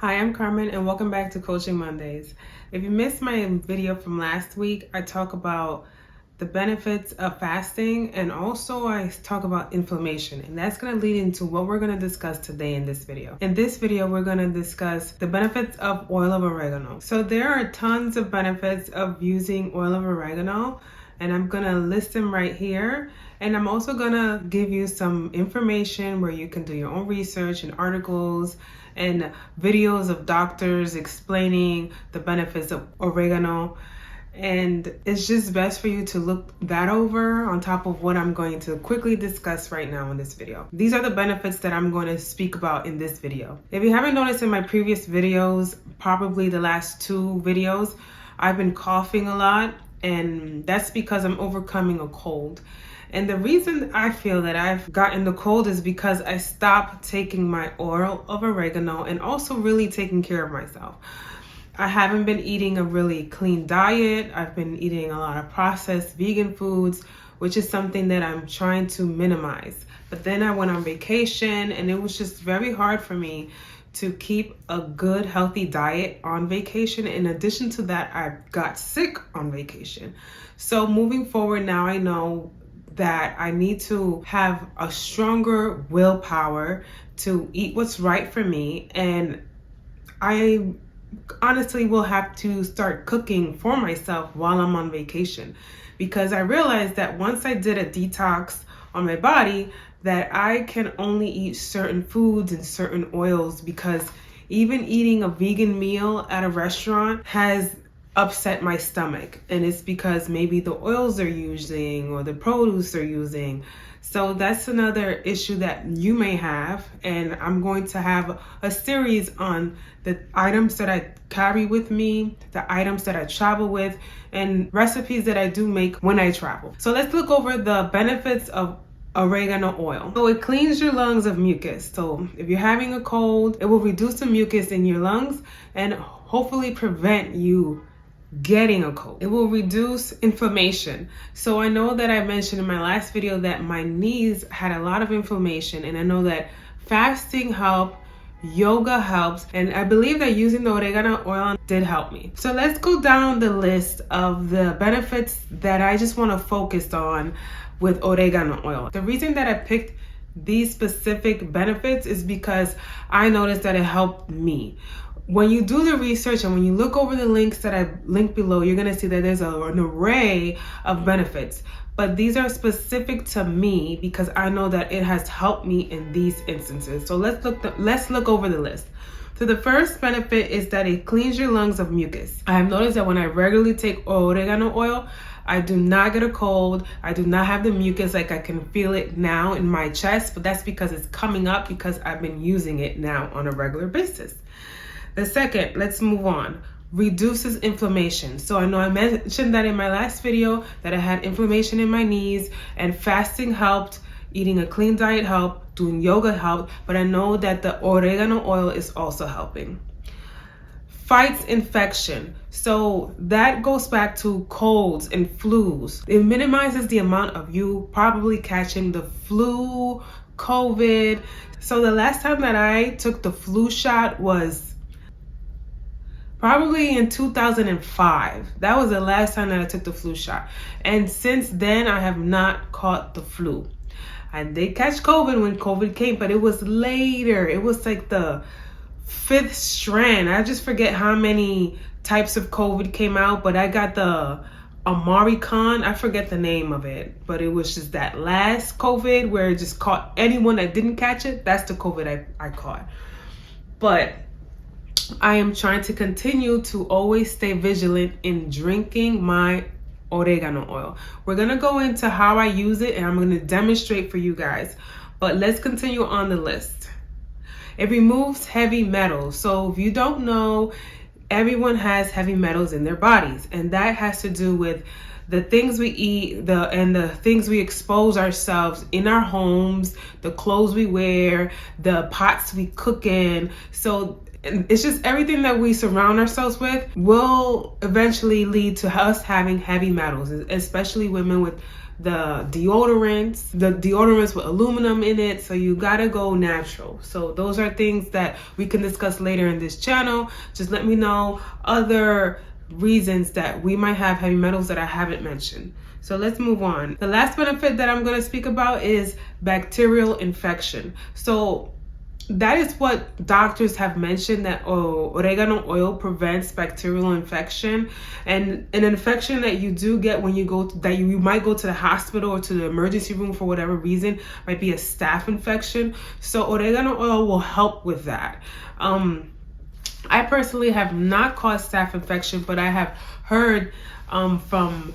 Hi, I'm Carmen and welcome back to Coaching Mondays. If you missed my video from last week, I talk about the benefits of fasting and also I talk about inflammation, and that's going to lead into what we're going to discuss today in this video. In this video, we're going to discuss the benefits of oil of oregano. So there are tons of benefits of using oil of oregano, and I'm going to list them right here. And I'm also going to give you some information where you can do your own research and articles and videos of doctors explaining the benefits of oregano. And it's just best for you to look that over on top of what I'm going to quickly discuss right now in this video. These are the benefits that I'm going to speak about in this video. If you haven't noticed in my previous videos, probably the last two videos, I've been coughing a lot, and that's because I'm overcoming a cold. And the reason I feel that I've gotten the cold is because I stopped taking my oil of oregano and also really taking care of myself. I haven't been eating a really clean diet. I've been eating a lot of processed vegan foods, which is something that I'm trying to minimize. But then I went on vacation and it was just very hard for me to keep a good, healthy diet on vacation. In addition to that, I got sick on vacation. So moving forward now, I know that I need to have a stronger willpower to eat what's right for me. And I honestly will have to start cooking for myself while I'm on vacation, because I realized that once I did a detox on my body, that I can only eat certain foods and certain oils, because even eating a vegan meal at a restaurant has upset my stomach, and it's because maybe the oils they're using or the produce they're using. So that's another issue that you may have, and I'm going to have a series on the items that I carry with me, the items that I travel with, and recipes that I do make when I travel. So let's look over the benefits of oregano oil. So it cleans your lungs of mucus. So if you're having a cold, it will reduce the mucus in your lungs and hopefully prevent you getting a cold. It will reduce inflammation. So I know that I mentioned in my last video that my knees had a lot of inflammation, and I know that fasting helped, yoga helps, and I believe that using the oregano oil did help me. So let's go down the list of the benefits that I just want to focus on with oregano oil. The reason that I picked these specific benefits is because I noticed that it helped me. When you do the research and when you look over the links that I linked below, you're going to see that there's an array of benefits. But these are specific to me because I know that it has helped me in these instances. So let's look over the list. So the first benefit is that it cleans your lungs of mucus. I have noticed that when I regularly take oregano oil, I do not get a cold. I do not have the mucus, like I can feel it now in my chest, but that's because it's coming up because I've been using it now on a regular basis. The second, let's move on, reduces inflammation. So I know I mentioned that in my last video that I had inflammation in my knees, and fasting helped, eating a clean diet helped, doing yoga helped, but I know that the oregano oil is also helping. Fights infection. So that goes back to colds and flus. It minimizes the amount of you probably catching the flu, COVID. So the last time that I took the flu shot was probably in 2005. That was the last time that I took the flu shot. And since then, I have not caught the flu. I did catch COVID when COVID came, but it was later. It was like the 5th strand. I just forget how many types of COVID came out, but I got the American. I forget the name of it, but it was just that last COVID where it just caught anyone that didn't catch it. That's the COVID I caught. But I am trying to continue to always stay vigilant in drinking my oregano oil. We're going to go into how I use it and I'm going to demonstrate for you guys. But let's continue on the list. It removes heavy metals. So if you don't know, everyone has heavy metals in their bodies, and that has to do with the things we eat, the things we expose ourselves in our homes, the clothes we wear, the pots we cook in. So it's just everything that we surround ourselves with will eventually lead to us having heavy metals, especially women with the deodorants with aluminum in it. So you gotta go natural. So those are things that we can discuss later in this channel. Just let me know other reasons that we might have heavy metals that I haven't mentioned. So let's move on. The last benefit that I'm going to speak about is bacterial infection. So that is what doctors have mentioned, that oregano oil prevents bacterial infection, and an infection that you do get when you you might go to the hospital or to the emergency room for whatever reason might be a staph infection. So oregano oil will help with that. I personally have not caused staph infection, but I have heard from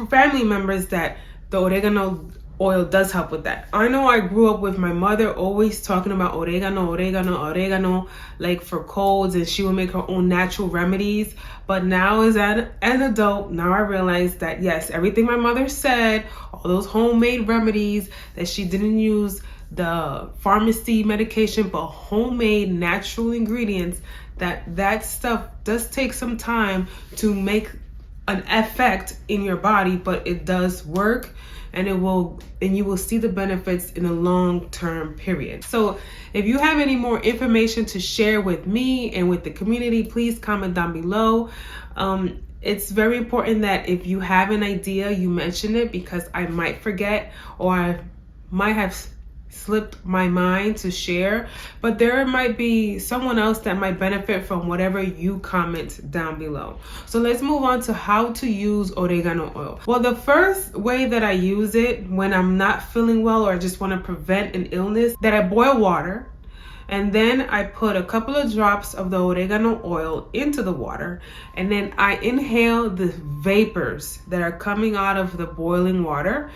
family members that the oregano oil does help with that. I know I grew up with my mother always talking about oregano, like for colds, and she would make her own natural remedies. But now as an adult, now I realize that yes, everything my mother said, all those homemade remedies, that she didn't use the pharmacy medication, but homemade natural ingredients, that stuff does take some time to make an effect in your body, but it does work, and you will see the benefits in a long-term period. So if you have any more information to share with me and with the community, please comment down below. It's very important that if you have an idea, you mention it, because I might forget, or I might have slipped my mind to share, but there might be someone else that might benefit from whatever you comment down below. So let's move on to how to use oregano oil. Well, the first way that I use it when I'm not feeling well or just want to prevent an illness, that I boil water, and then I put a couple of drops of the oregano oil into the water, and then I inhale the vapors that are coming out of the boiling water,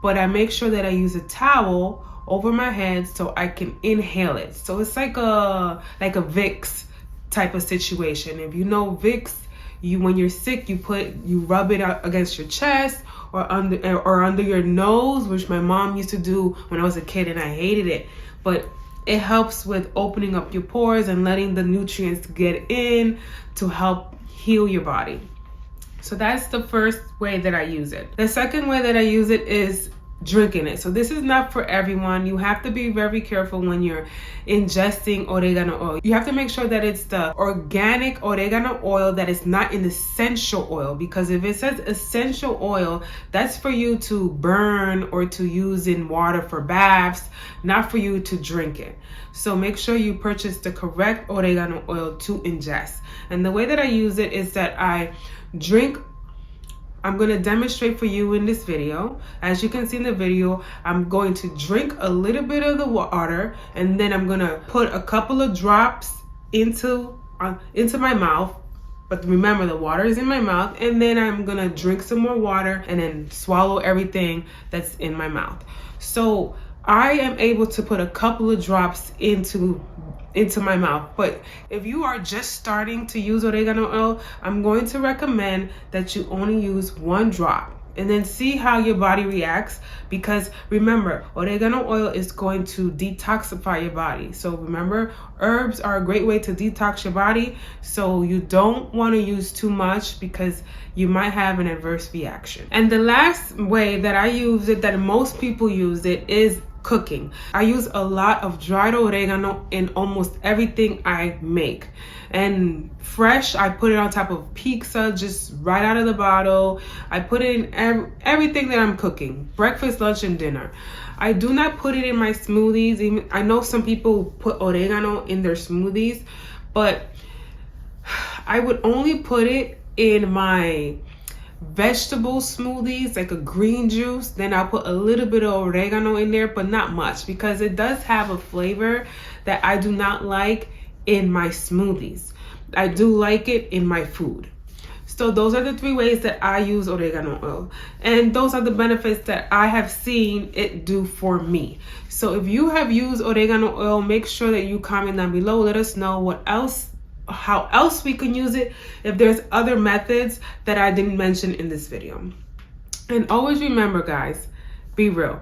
but I make sure that I use a towel over my head so I can inhale it. So it's like a Vicks type of situation. If you know Vicks, when you're sick, you rub it out against your chest or under your nose, which my mom used to do when I was a kid, and I hated it. But it helps with opening up your pores and letting the nutrients get in to help heal your body. So that's the first way that I use it. The second way that I use it is drinking it. So this is not for everyone. You have to be very careful when you're ingesting oregano oil. You have to make sure that it's the organic oregano oil, that is not an essential oil, because if it says essential oil, that's for you to burn or to use in water for baths, not for you to drink it. So make sure you purchase the correct oregano oil to ingest. And the way that I use it is that I'm going to demonstrate for you in this video. As you can see in the video, I'm going to drink a little bit of the water, and then I'm going to put a couple of drops into my mouth. But remember, the water is in my mouth, and then I'm going to drink some more water and then swallow everything that's in my mouth. So I am able to put a couple of drops into my mouth. But if you are just starting to use oregano oil, I'm going to recommend that you only use one drop and then see how your body reacts, because remember, oregano oil is going to detoxify your body. So remember, herbs are a great way to detox your body, so you don't want to use too much because you might have an adverse reaction. And the last way that I use it, that most people use it, is cooking. I use a lot of dried oregano in almost everything I make. And fresh, I put it on top of pizza, just right out of the bottle. I put it in everything that I'm cooking, breakfast, lunch, and dinner. I do not put it in my smoothies. I know some people put oregano in their smoothies, but I would only put it in my vegetable smoothies, like a green juice. Then I'll put a little bit of oregano in there, but not much, because it does have a flavor that I do not like in my smoothies. I do like it in my food. So those are the 3 ways that I use oregano oil, and those are the benefits that I have seen it do for me. So if you have used oregano oil, make sure that you comment down below. Let us know how else we can use it, if there's other methods that I didn't mention in this video. And always remember, guys, be real,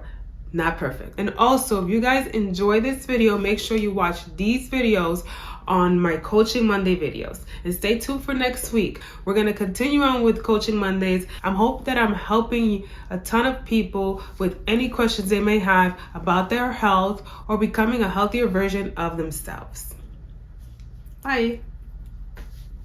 not perfect. And also, if you guys enjoy this video, make sure you watch these videos on my Coaching Monday videos. And stay tuned for next week. We're going to continue on with Coaching Mondays. I hope that I'm helping a ton of people with any questions they may have about their health or becoming a healthier version of themselves. Bye.